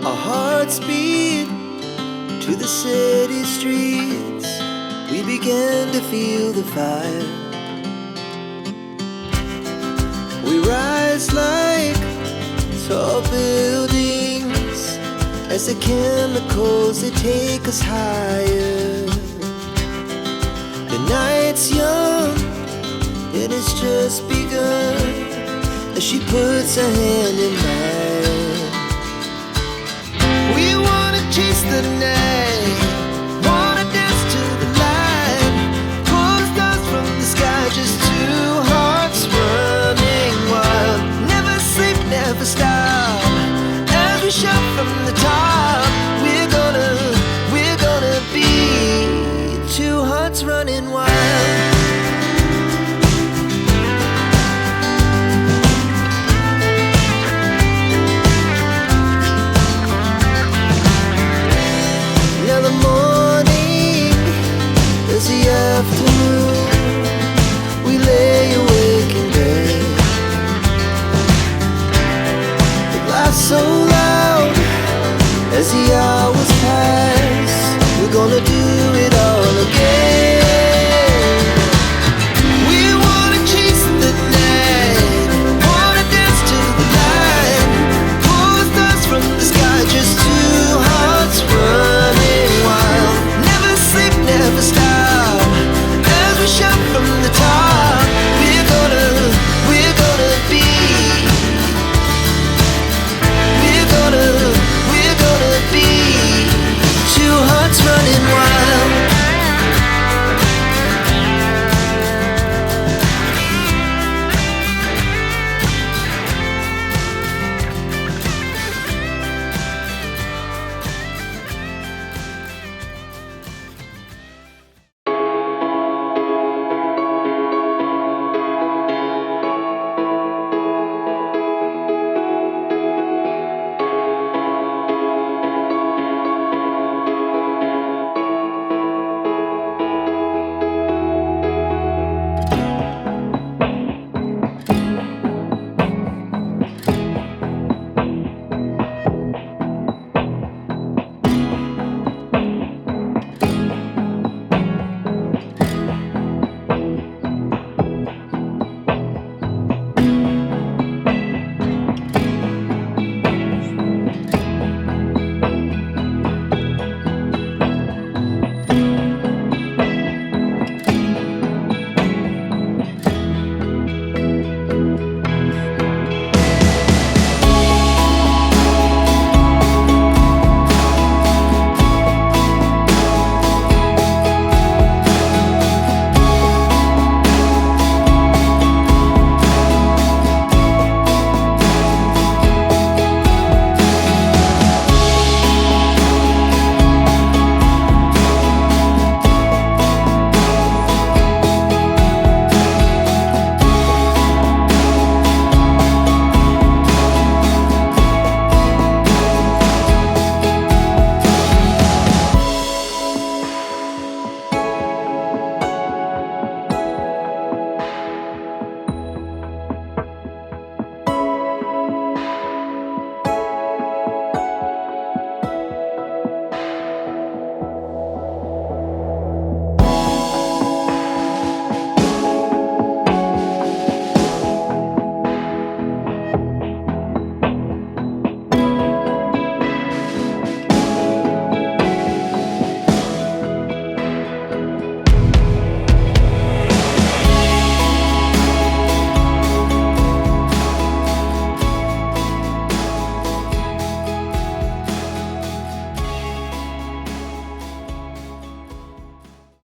Our hearts beat to the city streets. We began to feel the fire. We rise like tall buildings as the chemicals, they take us higher. The night's young and it's just begun as she puts her hand in mine. We wanna chase the night, wanna dance to the light, pull stars from the sky, just two hearts running wild. Never sleep, never stop, as we shout from the top. We're gonna be two hearts running wild. Now the morning is the afternoon. We lay awake in bed. The laughs so loud as the hours